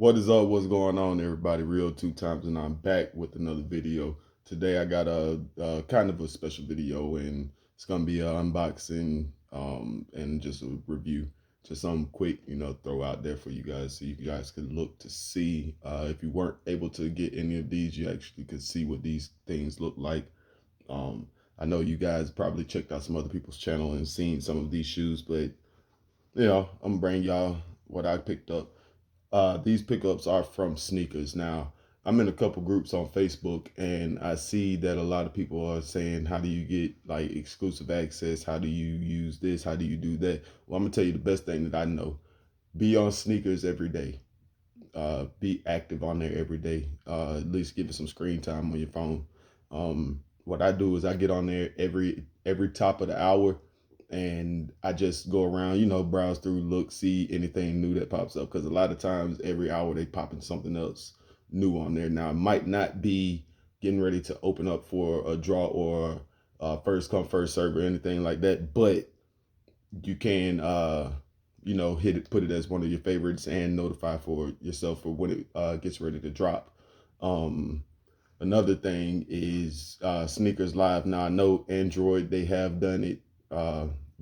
What is up? What's going on, everybody? Rio2x, and I'm back with another video. Today, I got a kind of a special video, and it's gonna be an unboxing, and just a review, just something quick, throw out there for you guys, so you guys could look to see. If you weren't able to get any of these, you actually could see what these things look like. Um, I know you guys probably checked out some other people's channel and seen some of these shoes, but I'm gonna bring y'all what I picked up. These pickups are from sneakers. Now, I'm in a couple groups on Facebook, and I see that a lot of people are saying, how do you get like exclusive access? How do you use this? How do you do that? Well, I'm gonna tell you the best thing that I know. Be on sneakers every day. Be active on there every day. At least give it some screen time on your phone. What I do is I get on there every top of the hour, and I just go around, browse through, look, see anything new that pops up. Because a lot of times, every hour they popping something else new on there. Now, it might not be getting ready to open up for a draw or first come first serve or anything like that, but you can hit it, put it as one of your favorites, and notify for yourself for when it gets ready to drop. um Another thing is Sneakers Live. Now, I know Android, they have done it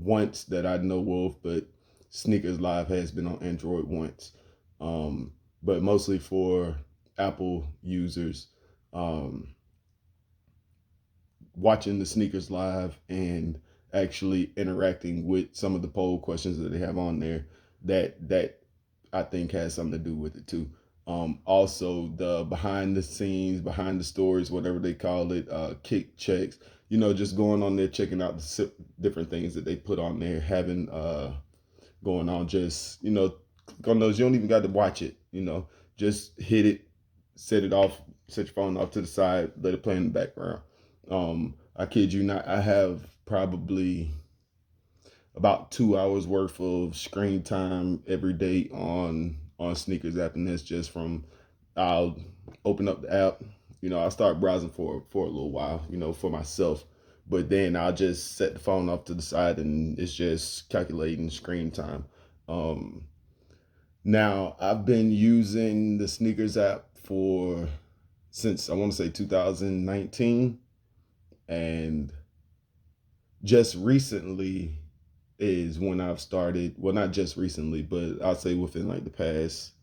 once that I know of, but Sneakers Live has been on Android once. But mostly for Apple users, um, watching the Sneakers Live and actually interacting with some of the poll questions that they have on there, that I think has something to do with it too. Also the behind the scenes, behind the stories, whatever they call it, kick checks, just going on there, checking out the different things that they put on there, having going on, just, click on those. You don't even got to watch it, just hit it, set it off, set your phone off to the side, let it play in the background. I kid you not, I have probably about 2 hours worth of screen time every day on Sneakers app, and that's just from, I'll open up the app, I'll start browsing for a little while, for myself, but then I'll just set the phone off to the side, and it's just calculating screen time. Um, Now, I've been using the Sneakers app for since, I want to say, 2019, and just recently is when I've started. Well, not just recently, but I'll say within like the past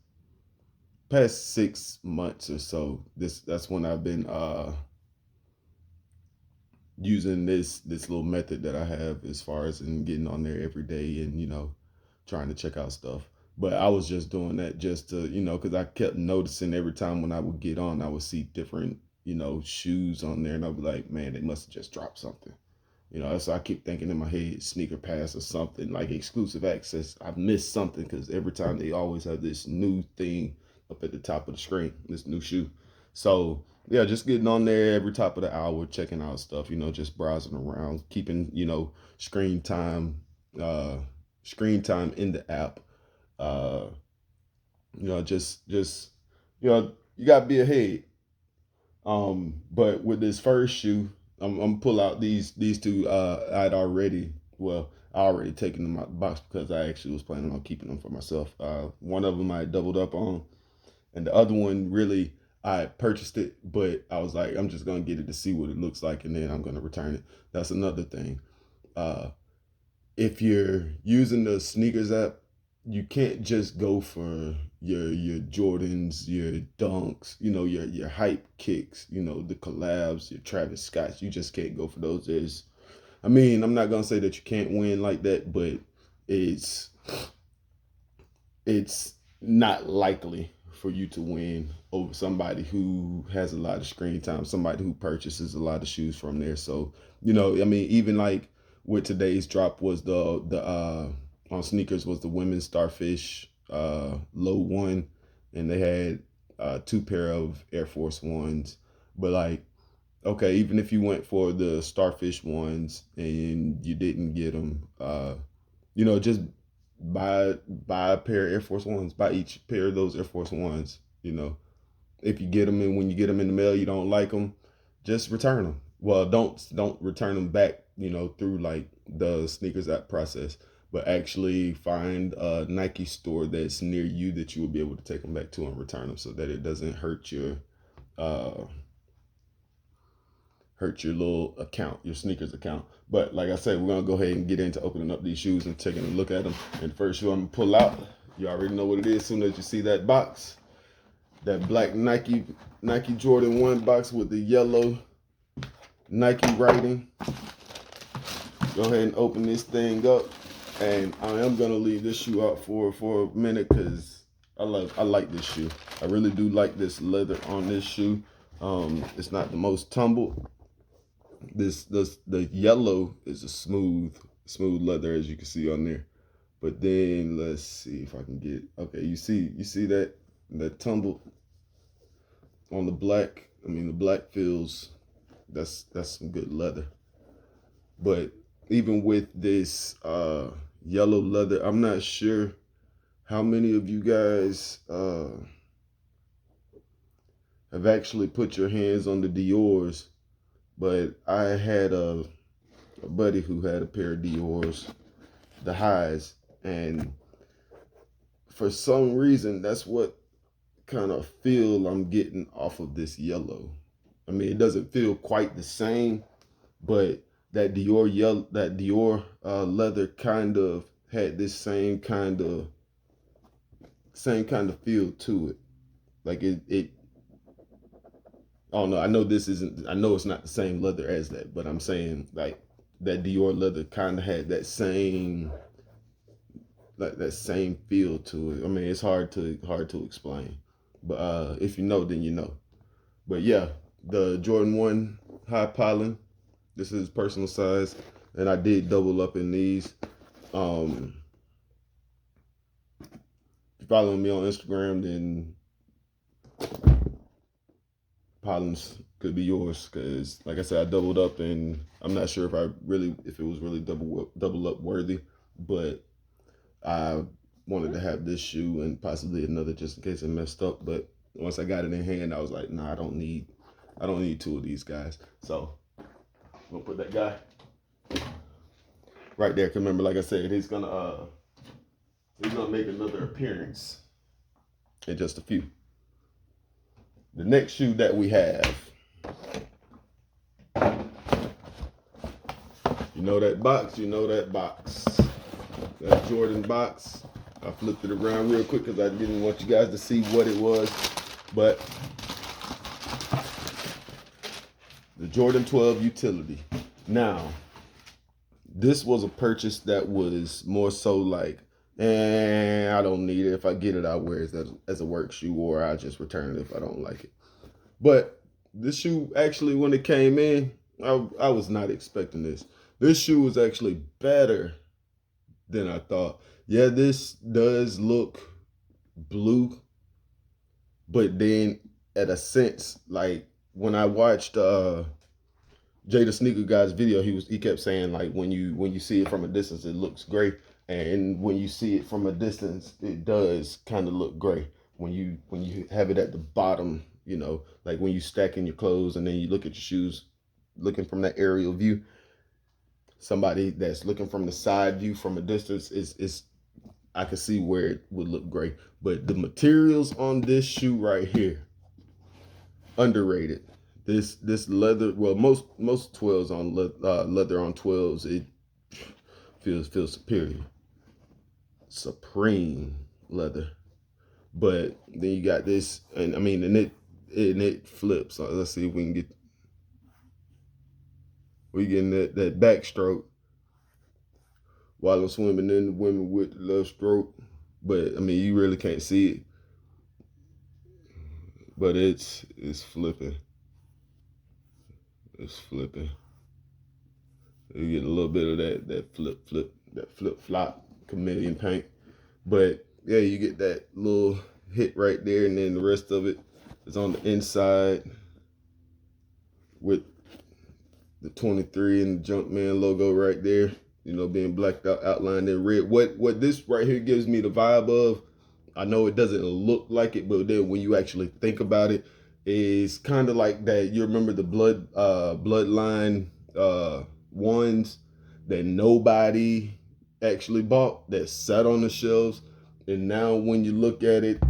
6 months or so. That's when I've been using this little method that I have, as far as in getting on there every day, and trying to check out stuff. But I was just doing that just to, because I kept noticing every time when I would get on, I would see different, shoes on there, and I'd be like, man, they must have just dropped something. So I keep thinking in my head, sneaker pass or something, like exclusive access. I've missed something, because every time they always have this new thing up at the top of the screen, this new shoe. So yeah, just getting on there every top of the hour, checking out stuff, just browsing around, keeping, screen time, uh, screen time in the app. Uh, just, you gotta be ahead. But with this first shoe, I'm pull out these two. I already taken them out the box, because I actually was planning on keeping them for myself. One of them I doubled up on, and the other one, really, I purchased it, but I was like, I'm just gonna get it to see what it looks like, and then I'm gonna return it. That's another thing. Uh, if you're using the Sneakers app, you can't just go for your Jordans, your Dunks, your hype kicks, the collabs, your Travis Scotts. You just can't go for those. I'm not gonna say that you can't win like that, but it's it's not likely for you to win over somebody who has a lot of screen time, somebody who purchases a lot of shoes from there. So, even like with today's drop, was the on sneakers, was the women's Starfish low one, and they had two pair of Air Force Ones. But like, okay, even if you went for the Starfish ones and you didn't get them, just buy a pair of Air Force Ones. Buy each pair of those Air Force Ones. If you get them, and when you get them in the mail, you don't like them, just return them. Well, don't return them back. Through like the sneakers app process. but actually find a Nike store that's near you that you will be able to take them back to and return them, so that it doesn't hurt your little account, your sneakers account. But like I said, we're gonna go ahead and get into opening up these shoes and taking a look at them. And first shoe I'm gonna pull out, you already know what it is. As soon as you see that box, that black Nike Jordan 1 box with the yellow Nike writing, go ahead and open this thing up. And I am gonna leave this shoe out for a minute because I like this shoe. I really do like this leather on this shoe. It's not the most tumbled. The yellow is a smooth leather, as you can see on there. But then let's see if I can get, okay, you see that tumble on the black. I mean, the black feels, that's some good leather. But even with this yellow leather, I'm not sure how many of you guys have actually put your hands on the Dior's, but I had a buddy who had a pair of Dior's, the highs, and for some reason that's what kind of feel I'm getting off of this yellow. I mean, it doesn't feel quite the same, but that Dior leather kind of had this same kind of feel to it. Like it I don't know. I know it's not the same leather as that, but I'm saying like that Dior leather kind of had that same feel to it. I mean, it's hard to explain, but if you know, then you know. But yeah, the Jordan 1 high pollen. This is personal size, and I did double up in these. If you're following me on Instagram, then pollens could be yours, because like I said, I doubled up, and I'm not sure if it was really double up worthy, but I wanted to have this shoe and possibly another just in case it messed up. But once I got it in hand, I was like, nah, I don't need two of these guys. So I'm gonna put that guy right there. Cause remember, like I said, he's gonna make another appearance in just a few. The next shoe that we have, you know that box, that Jordan box. I flipped it around real quick because I didn't want you guys to see what it was, but the Jordan 12 utility. Now, this was a purchase that was more so like, I don't need it. If I get it, I'll wear it as a work shoe, or I'll just return it if I don't like it. But this shoe, actually, when it came in, I was not expecting this. This shoe was actually better than I thought. Yeah, this does look blue, but then at a sense, like when I watched Jay the Sneaker Guy's video, he kept saying like when you see it from a distance, it looks gray, and when you see it from a distance, it does kind of look gray. When you have it at the bottom, you know, like when you stack in your clothes and then you look at your shoes, looking from that aerial view. Somebody that's looking from the side view from a distance is I could see where it would look gray. But the materials on this shoe right here, underrated. This leather, well, most 12s on leather on 12s, it feels superior, supreme leather. But then you got this, and I mean, and it flips. So let's see if we can get. We getting that backstroke while I'm swimming in the women with the left stroke. But I mean, you really can't see it. But it's flipping. It's flipping. You get a little bit of that flip flop chameleon paint. But yeah, you get that little hit right there, and then the rest of it is on the inside with the 23 and the Jumpman logo right there, you know, being blacked out, outlined in red. What this right here gives me the vibe of, I know it doesn't look like it, but then when you actually think about it, is kind of like that. You remember the bloodline ones that nobody actually bought that sat on the shelves. And now when you look at it,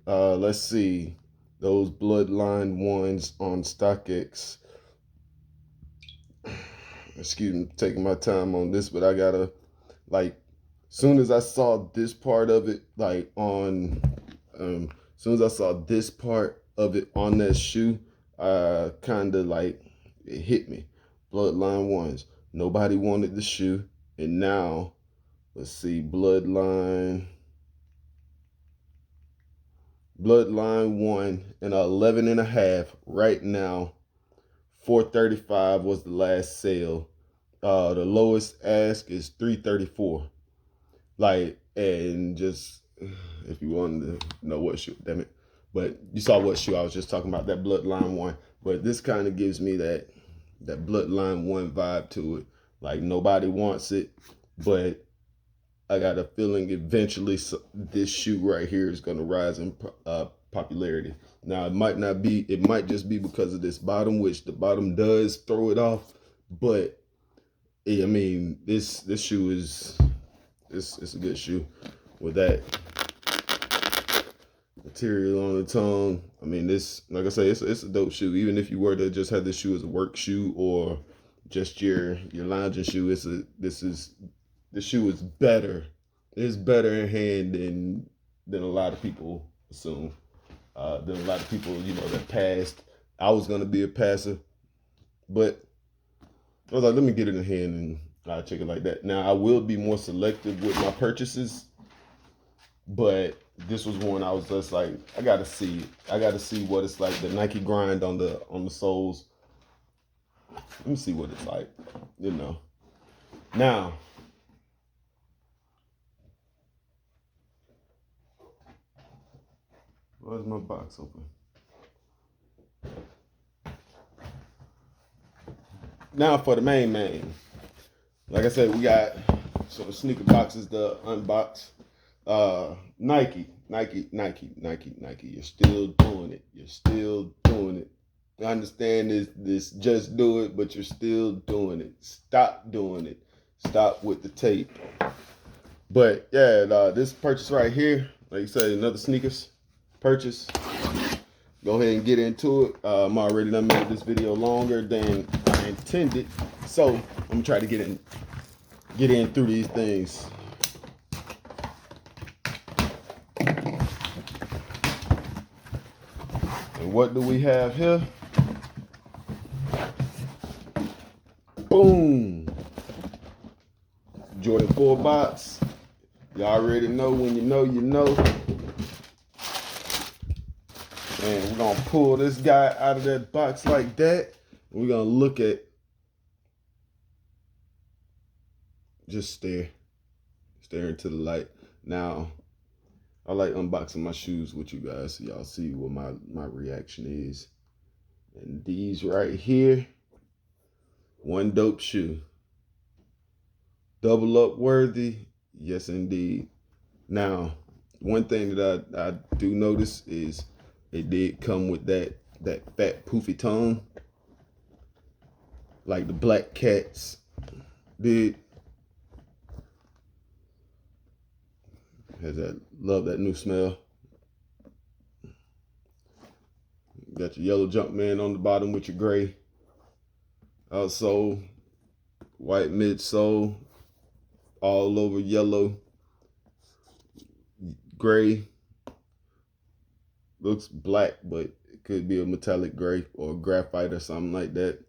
let's see, those Bloodline ones on StockX. Excuse me, taking my time on this, but I gotta, like, soon as I saw this part of it, like on, soon as I saw this part of it on that shoe, kind of like, it hit me. Bloodline ones. Nobody wanted the shoe. And now, let's see, Bloodline 1 and 11.5 right now. $435 was the last sale. The lowest ask is $334. Like, and just if you wanted to know what shoe, damn it. But you saw what shoe I was just talking about, that Bloodline 1. But this kind of gives me that Bloodline 1 vibe to it. Like, nobody wants it, but I got a feeling eventually this shoe right here is going to rise in popularity. Now, it might not be, it might just be because of this bottom, which the bottom does throw it off. But I mean, this shoe is, it's a good shoe with that material on the tongue. I mean, this, like I say, it's a dope shoe. Even if you were to just have this shoe as a work shoe or just your lounging shoe, this shoe is better. It's better in hand than a lot of people assume. Than a lot of people, you know, that passed. I was gonna be a passer, but I was like, let me get it in hand and I'll check it like that. Now, I will be more selective with my purchases, but this was one I was just like, I gotta see it. I gotta see what it's like, the Nike grind on the soles. Let me see what it's like, you know. Now, where's my box open? Now for the main. Like I said, we got some sneaker boxes to unbox. Nike. You're still doing it. You're still doing it. I understand this just do it, but you're still doing it. Stop doing it. Stop with the tape. But yeah, this purchase right here, like you said, another sneakers purchase. Go ahead and get into it. I'm already done made this video longer than I intended, so I'm gonna try to get in through these things. And what do we have here? Boom! Jordan 4 box. You already know, when you know, you know. And we're gonna pull this guy out of that box like that. We're gonna look at, just stare into the light. Now, I like unboxing my shoes with you guys so y'all see what my reaction is. And these right here, one dope shoe. Double up worthy, yes indeed. Now, one thing that I do notice is it did come with that fat poofy tone, like the Black Cats did. Has that, love that new smell. Got your yellow Jumpman on the bottom with your gray outsole, white midsole, all over yellow, gray. Looks black, but it could be a metallic gray or graphite or something like that,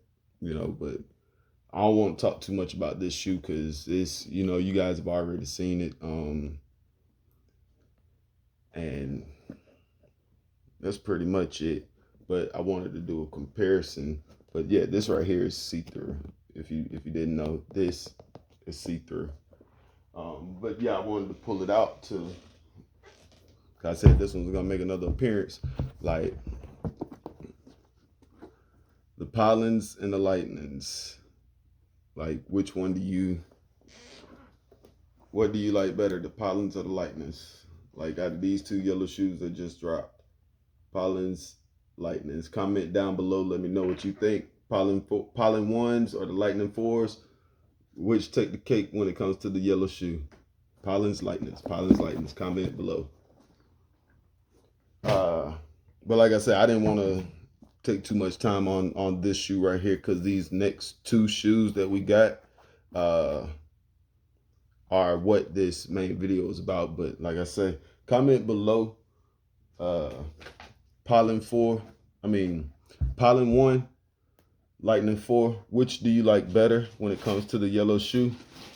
you know. But I don't want to talk too much about this shoe because it's, you know, you guys have already seen it. And that's pretty much it. But I wanted to do a comparison. But yeah, this right here is see-through. If you didn't know, this is see-through. But yeah, I wanted to pull it out to, I said this one's gonna make another appearance. Like the Pollens and the Lightnings. Like, which one what do you like better, the Pollens or the Lightnings? Like, out of these two yellow shoes that just dropped, Pollens, Lightnings. Comment down below, let me know what you think. Pollen 1s or the Lightning 4s. Which take the cake when it comes to the yellow shoe? Pollen's lightness. Pollen's lightness. Comment below. But like I said, I didn't want to take too much time on this shoe right here, because these next two shoes that we got are what this main video is about. But like I say, comment below Pollen 1, Lightning 4, which do you like better when it comes to the yellow shoe?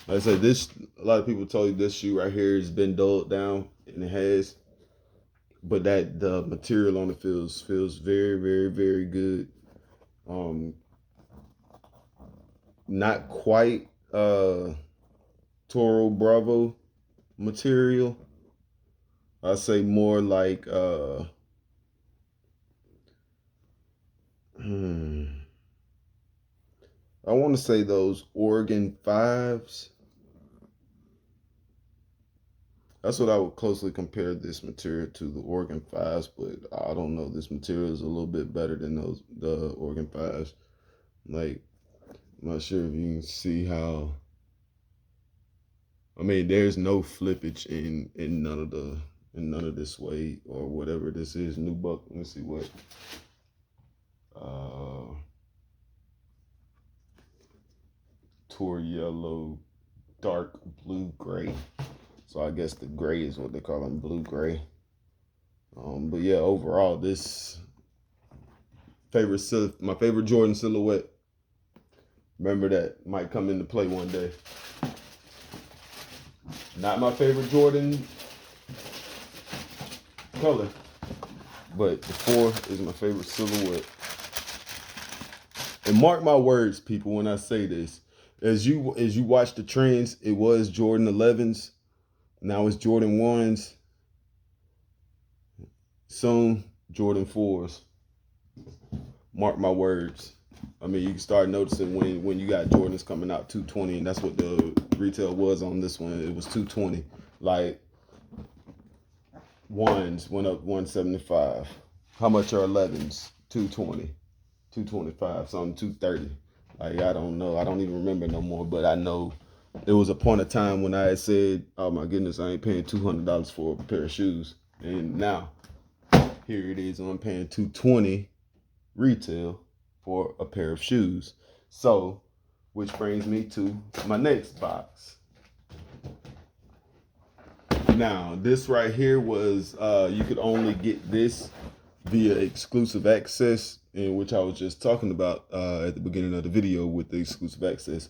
Like I said, a lot of people told you this shoe right here has been dulled down, and it has. But the material on it feels very, very, very good. Not quite Toro Bravo material. I say more like I want to say those Oregon 5s. That's what I would closely compare this material to, the Oregon 5s, but I don't know. This material is a little bit better than the Oregon 5s. Like, I'm not sure if you can see how. I mean, there's no flippage in none of this suede or whatever this is. Nubuck. Let me see what. Tour yellow, dark blue gray. So I guess the gray is what they call them, blue gray. But yeah, overall, this my favorite Jordan silhouette. Remember, that might come into play one day. Not my favorite Jordan color, but the 4 is my favorite silhouette. And mark my words, people, when I say this. As you watch the trends, it was Jordan 11s. Now it's Jordan 1s. Soon, Jordan 4s. Mark my words. I mean, you can start noticing when you got Jordans coming out 220, and that's what the retail was on this one. It was 220. Like, 1s went up 175. How much are 11s? 220, 225, something 230. Like, I don't know. I don't even remember no more, but I know there was a point of time when I had said, oh my goodness, I ain't paying $200 for a pair of shoes. And now, here it is, I'm paying $220 retail for a pair of shoes. So, which brings me to my next box. Now, this right here was, you could only get this via exclusive access, in which I was just talking about at the beginning of the video with the exclusive access.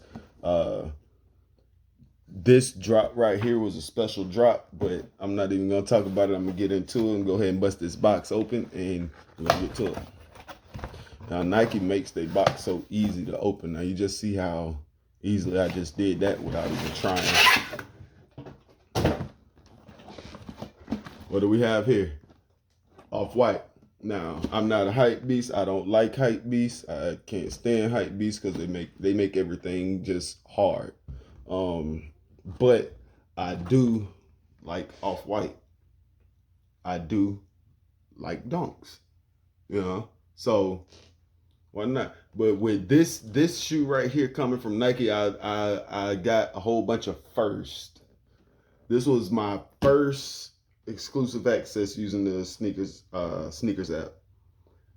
This drop right here was a special drop, but I'm not even gonna talk about it. I'm gonna get into it and go ahead and bust this box open, and we're gonna get to it. Now, Nike makes their box so easy to open. Now, you just see how easily I just did that without even trying. What do we have here? Off-White. Now, I'm not a hype beast. I don't like hype beasts. I can't stand hype beasts because they make everything just hard. But I do like Off-White. I do like Dunks. You know? So why not? But with this shoe right here coming from Nike, I got a whole bunch of first. This was my first exclusive access using the sneakers app.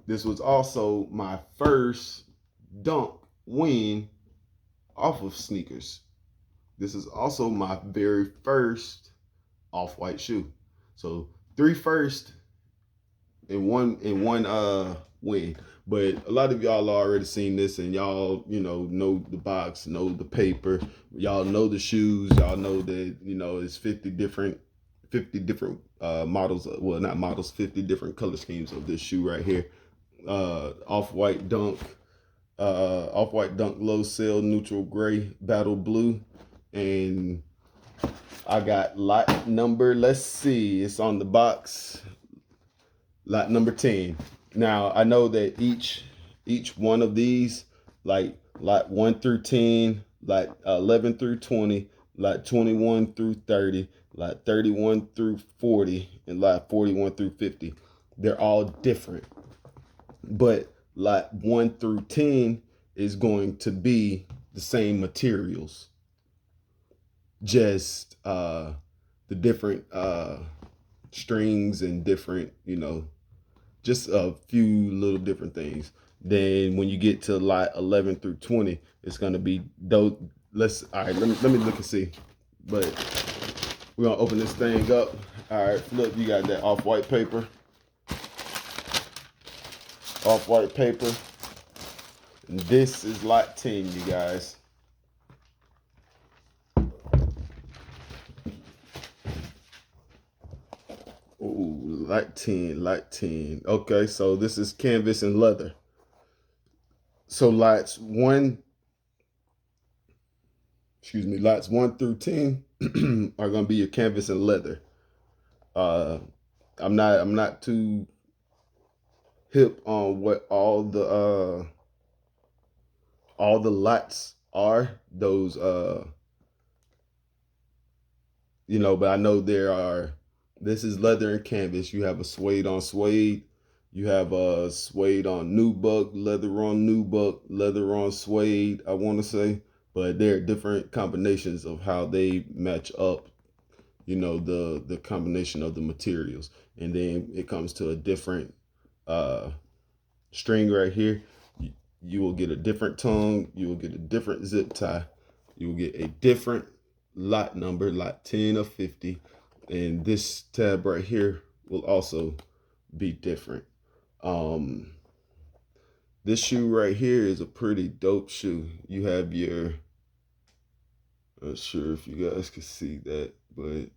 This was also my first dunk win off of sneakers. This is also my very first Off-White shoe. So 3 first in one win. But a lot of y'all already seen this, and y'all, know the box, know the paper, y'all know the shoes, y'all know that, it's 50 different models, well, not models, 50 different color schemes of this shoe right here. Off-White Dunk, low sale, neutral gray, battle blue, and I got lot number, let's see, it's on the box, lot number 10. Now, I know that each one of these, like lot 1 through 10, lot 11 through 20, lot 21 through 30, lot 31 through 40, and lot 41 through 50, they're all different. But lot 1 through 10 is going to be the same materials. just the different strings and different, you know, just a few little different things. Then when you get to lot 11 through 20, it's gonna be those. All right, let me look and see. But we're gonna open this thing up. All right, look, you got that off-white paper. Off-white paper. And this is lot 10, you guys. Ooh, lot 10, lot 10. Okay, so this is canvas and leather. So lots 1 through 10 are gonna be your canvas and leather. I'm not too hip on what all the lots are. Those you know, but I know there are. This is leather and canvas. You have a suede on suede. You have a suede on nubuck, leather on nubuck, leather on suede, I want to say. But there are different combinations of how they match up, you know, the combination of the materials. And then it comes to a different string right here. You will get a different tongue. You will get a different zip tie. You will get a different lot number, lot 10 of 50. And this tab right here will also be different. This shoe right here is a pretty dope shoe. You have your, I'm not sure if you guys can see that, but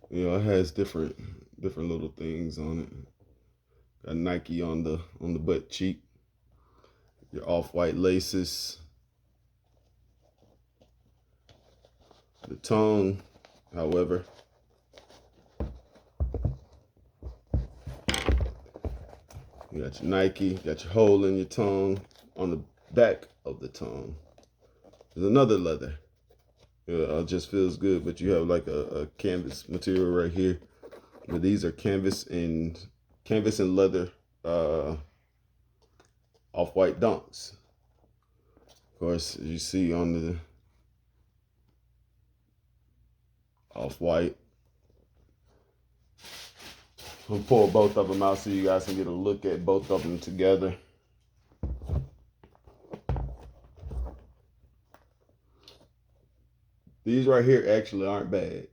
you know, it has different little things on it. Got Nike on the butt cheek. Your off-white laces. The tongue, however, you got your Nike, got your hole in your tongue. On the back of the tongue, there's another leather. It just feels good, but you have like a canvas material right here. But these are canvas and leather off-white dunks. Of course, as you see on the off-white. We'll pull both of them out so you guys can get a look at both of them together. These right here actually aren't bad.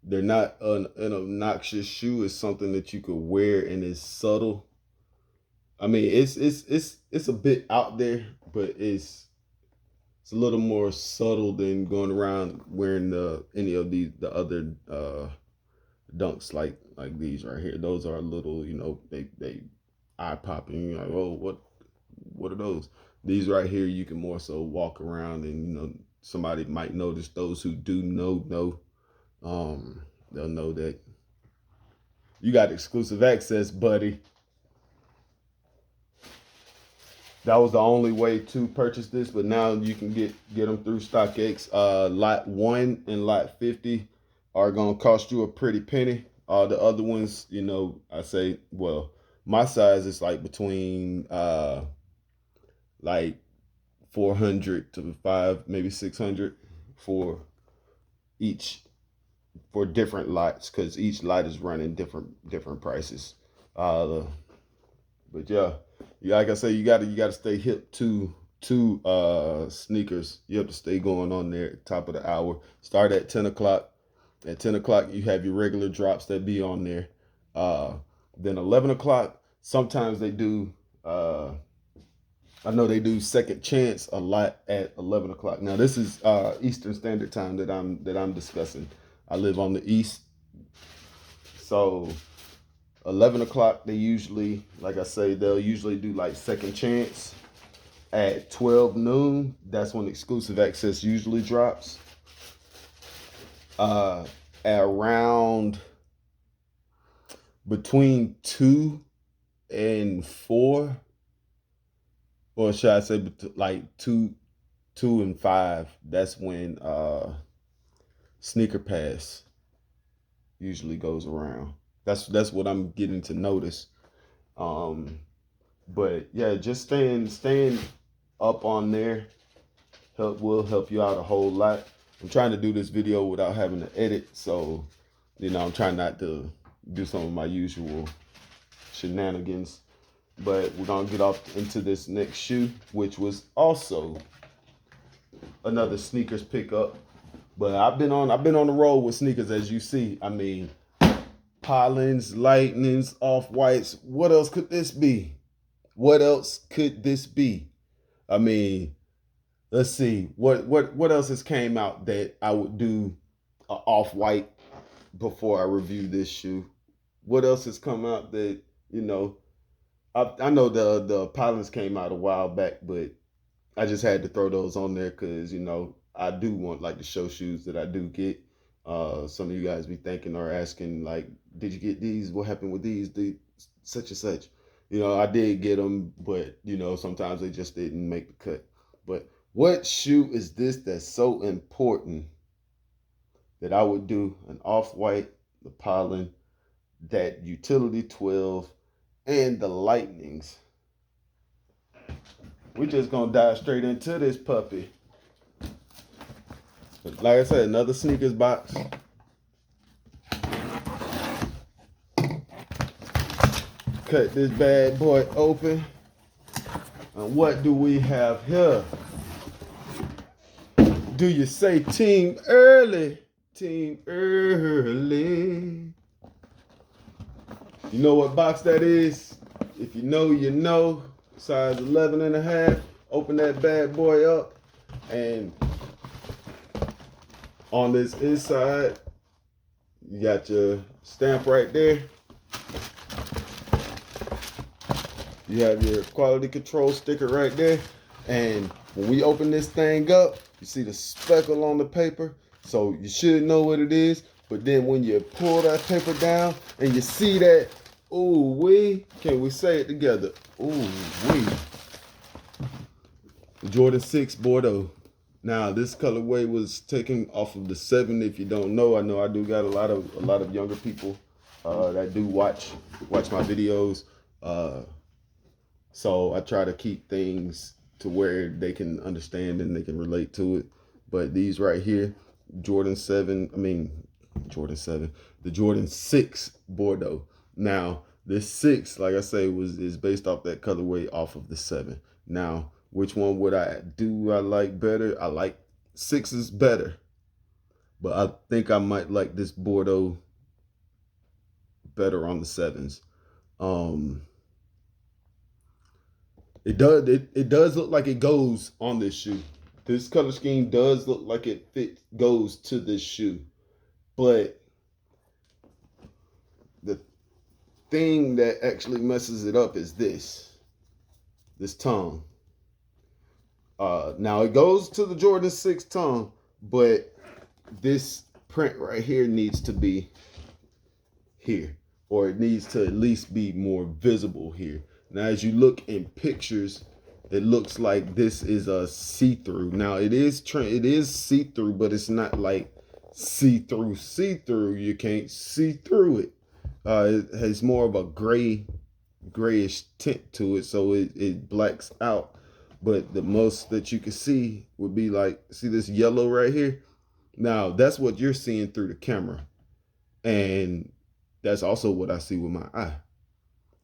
They're not an obnoxious shoe. It's something that you could wear and it's subtle. I mean, it's a bit out there, but it's a little more subtle than going around wearing any of the other dunks like these right here. Those are a little, you know, they eye popping. You're like, oh, what are those? These right here, you can more so walk around and, you know, somebody might notice. Those who do know, they'll know that you got exclusive access, buddy. That was the only way to purchase this, but now you can get them through StockX. Lot 1 and lot 50 are gonna cost you a pretty penny. The other ones, you know, I say, well, my size is like between like 400 to 5, maybe 600 for different lots, because each lot is running different prices. But yeah, like I say, you gotta stay hip to sneakers. You have to stay going on there at the top of the hour. Start at 10 o'clock. At 10 o'clock, you have your regular drops that be on there. Then 11 o'clock, sometimes they do, I know they do second chance a lot at 11 o'clock. Now, this is Eastern Standard Time that I'm discussing. I live on the East. So 11 o'clock, they usually, like I say, they'll usually do like second chance. At 12 noon, that's when exclusive access usually drops. At around between 2 and 4, or should I say like 2 and 5, that's when sneaker pass usually goes around. That's what I'm getting to notice. But yeah, just staying up on there will help you out a whole lot. I'm trying to do this video without having to edit, so you know I'm trying not to do some of my usual shenanigans. But we're gonna get off into this next shoe, which was also another sneakers pickup. But I've been on the road with sneakers, as you see. I mean, Pollins, Lightnings, Off-Whites. What else could this be? What else could this be? I mean, let's see. What else has came out that I would do Off-White before I review this shoe? What else has come out that, you know, I know the Pollins came out a while back, but I just had to throw those on there because, you know, I do want like the show shoes that I do get. Some of you guys be thinking or asking like, did you get these? What happened with these? Such and such. You know, I did get them, but you know, sometimes they just didn't make the cut. But what shoe is this that's so important that I would do an Off-White, the Pollen, that Utility 12, and the Lightnings? We're just gonna dive straight into this puppy. Like I said, another sneakers box. Cut this bad boy open. And what do we have here? Do you say team early? Team early. You know what box that is? If you know, you know. Size 11.5. Open that bad boy up, and on this inside, you got your stamp right there. You have your quality control sticker right there. And when we open this thing up, you see the speckle on the paper. So you should know what it is. But then when you pull that paper down and you see that, ooh wee, can we say it together? Ooh wee. Jordan 6 Bordeaux. Now this colorway was taken off of the 7. If you don't know, I do got a lot of younger people that do watch my videos. So I try to keep things to where they can understand and they can relate to it. But these right here, the Jordan 6 Bordeaux. Now this 6, like I say, is based off that colorway off of the 7. Now, which one would I like better? I like 6s better, but I think I might like this Bordeaux better on the 7s. It does look like it goes on this shoe. This color scheme does look like it goes to this shoe, but the thing that actually messes it up is this tongue. Now it goes to the Jordan 6 tongue, but this print right here needs to be here, or it needs to at least be more visible here. Now, as you look in pictures, it looks like this is a see-through. Now it is see-through, but it's not like see-through. You can't see through it. It has more of a grayish tint to it, so it blacks out. But the most that you can see would be like, see this yellow right here? Now, that's what you're seeing through the camera. And that's also what I see with my eye.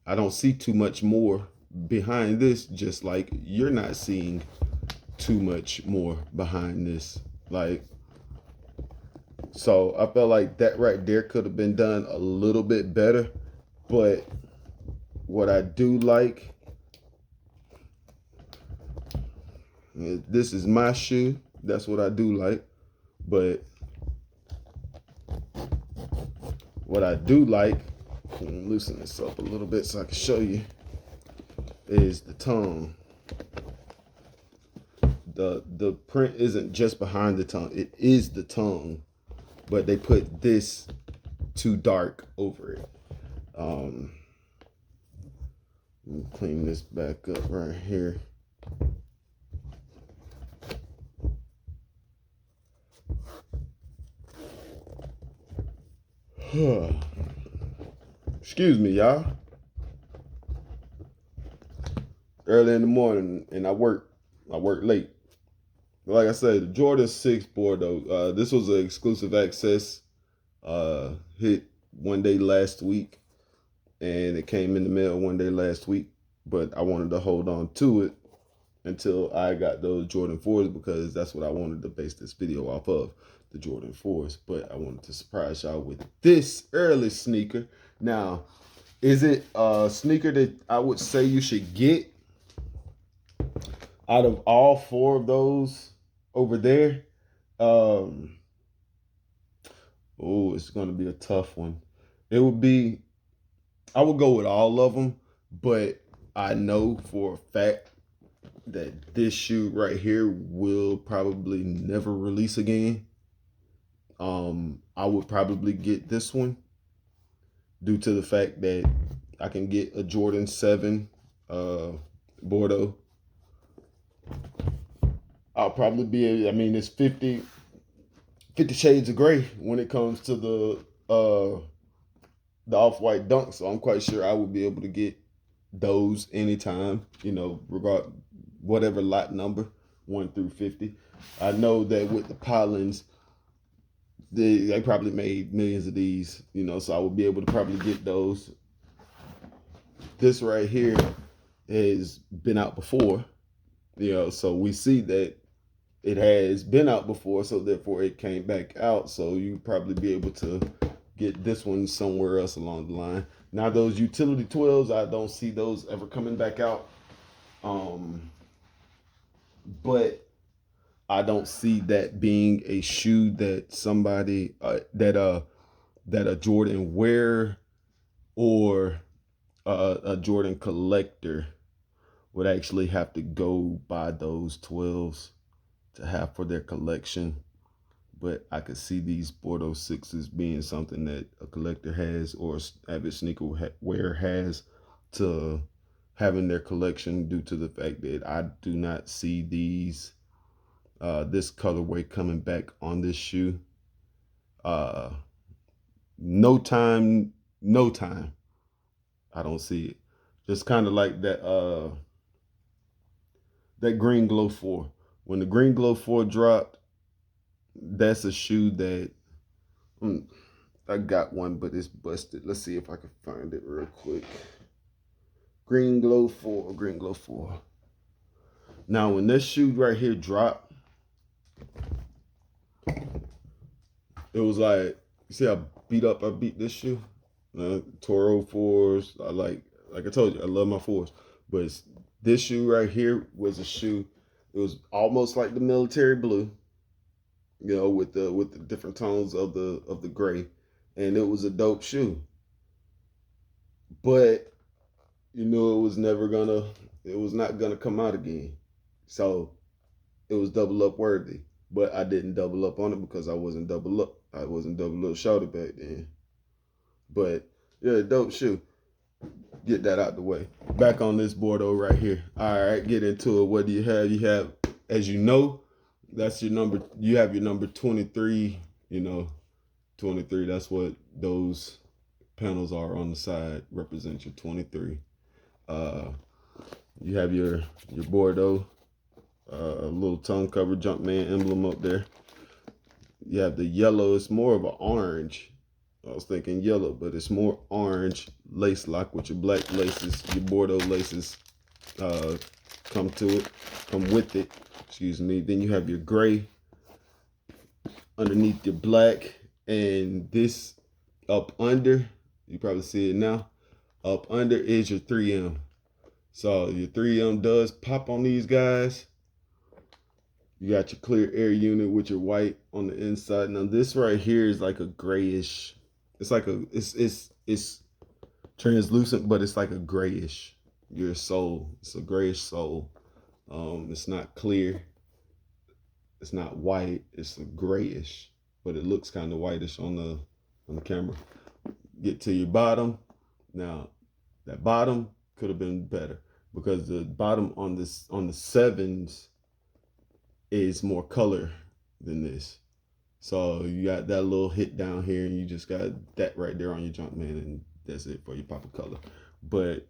I don't see too much more behind this, just like you're not seeing too much more behind this. Like, so I felt like that right there could have been done a little bit better. But what I do like, this is my shoe. That's what I do like. But what I do like, let me loosen this up a little bit so I can show you, is the tongue. The print isn't just behind the tongue. It is the tongue. But they put this too dark over it. Let me clean this back up right here. Excuse me, y'all. Early in the morning, and I work late. Like I said, the Jordan 6 Bordeaux. This was an exclusive access hit one day last week, and it came in the mail one day last week. But I wanted to hold on to it until I got those Jordan 4s because that's what I wanted to base this video off of, the Jordan 4s. But I wanted to surprise y'all with this early sneaker. Now, is it a sneaker that I would say you should get out of all 4 of those over there? Oh, it's going to be a tough one. It would be, I would go with all of them, but I know for a fact that this shoe right here will probably never release again. I would probably get this one due to the fact that I can get a Jordan 7 Bordeaux. I'll probably be, I mean, it's 50 shades of gray when it comes to the off-white dunks. So I'm quite sure I would be able to get those anytime, regard whatever lot number, 1 through 50. I know that with the Pollins, they probably made millions of these, so I would be able to probably get those. This right here has been out before, so we see that it has been out before, so therefore it came back out. So you probably be able to get this one somewhere else along the line. Now those utility 12s, I don't see those ever coming back out. But I don't see that being a shoe that somebody that a Jordan wearer or a Jordan collector would actually have to go buy those 12s to have for their collection. But I could see these Bordeaux 6s being something that a collector has or avid sneaker wearer has to have in their collection, due to the fact that I do not see these this colorway coming back on this shoe. No time. I don't see it. Just kind of like that Green Glow 4. When the Green Glow 4 dropped, that's a shoe that I got one, but it's busted. Let's see if I can find it real quick. Green Glow 4. Now, when this shoe right here dropped, it was like, you see how I beat this shoe? Toro 4s. I told you, I love my 4s. But this shoe right here was a shoe. It was almost like the military blue, with the different tones of the gray, and it was a dope shoe. But it was not gonna come out again. So it was double up worthy. But I didn't double up on it because I wasn't double up shouted back then. But yeah, dope shoe. Get that out the way. Back on this Bordeaux right here. All right, get into it. What do you have? You have, as you know, that's your number. You have your number 23. 23. That's what those panels are on the side. Represent your 23. You have your Bordeaux, little tongue cover Jumpman emblem up there. You have the yellow. It's more of an orange. I was thinking yellow, but it's more orange lace lock with your black laces. Your Bordeaux laces come with it. Excuse me. Then you have your gray underneath your black, and this up under, you probably see it now. Up under is your 3M. So your 3M does pop on these guys. You got your clear air unit with your white on the inside. Now this right here is like a grayish. It's translucent, but it's like a grayish. Your sole. It's a grayish sole. It's not clear. It's not white. It's a grayish, but it looks kind of whitish on the camera. Get to your bottom. Now that bottom could have been better because the bottom on the 7s is more color than this. So you got that little hit down here, and you just got that right there on your Jumpman, and that's it for your pop of color. But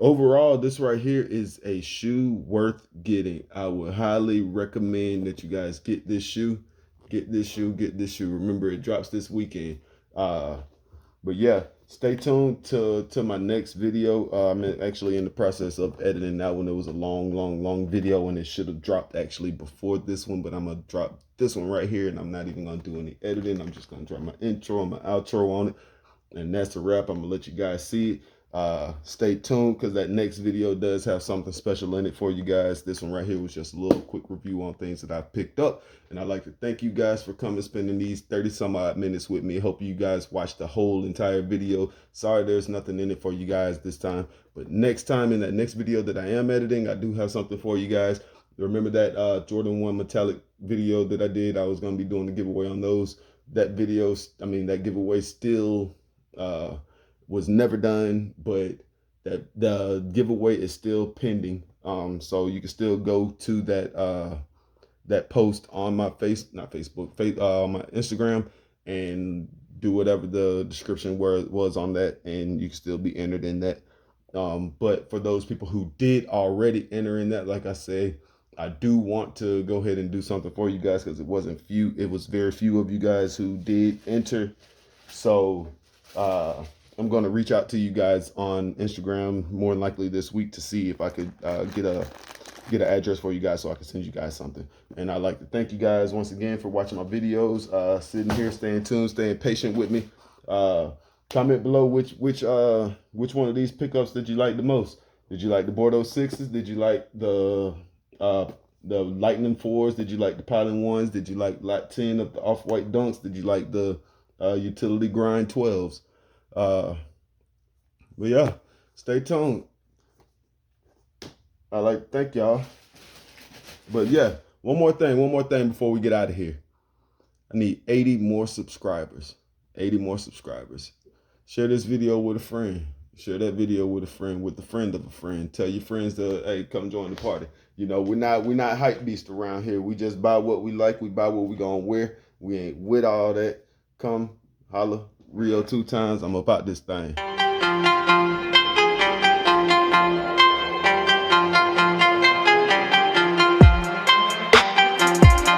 overall, this right here is a shoe worth getting. I would highly recommend that you guys get this shoe. Get this shoe, get this shoe. Remember, it drops this weekend. But yeah, stay tuned to my next video. I'm actually in the process of editing that one. It was a long video, and it should have dropped actually before this one, but I'm gonna drop this one right here, and I'm not even gonna do any editing. I'm just gonna drop my intro and my outro on it, and that's a wrap. I'm gonna let you guys see it. Stay tuned, because that next video does have something special in it for you guys. This one right here was just a little quick review on things that I picked up, and I'd like to thank you guys for coming, spending these 30 some odd minutes with me. Hope you guys watched the whole entire video. Sorry there's nothing in it for you guys this time, but next time, in that next video that I am editing, I do have something for you guys. Remember that Jordan 1 metallic video that I did? I was going to be doing the giveaway on those. That giveaway still was never done, but that the giveaway is still pending. So you can still go to that post on my on my Instagram, and do whatever the description was on that, and you can still be entered in that. But for those people who did already enter in that, like I say, I do want to go ahead and do something for you guys, because it was very few of you guys who did enter. So I'm going to reach out to you guys on Instagram more than likely this week to see if I could get an address for you guys, so I can send you guys something. And I'd like to thank you guys once again for watching my videos, sitting here, staying tuned, staying patient with me. Comment below which one of these pickups did you like the most. Did you like the Bordeaux 6s? Did you like the Lightning 4s? Did you like the Pilot 1s? Did you like lot 10 of the Off-White Dunks? Did you like the Utility Grind 12s? But yeah, stay tuned. I like to thank y'all. But yeah, one more thing before we get out of here. I need 80 more subscribers. 80 more subscribers. Share this video with a friend. Share that video with a friend, with the friend of a friend. Tell your friends to, hey, come join the party. You know, we're not hype beasts around here. We just buy what we like. We buy what we gonna wear. We ain't with all that. Come holla. Rio 2 times. I'm about this thing.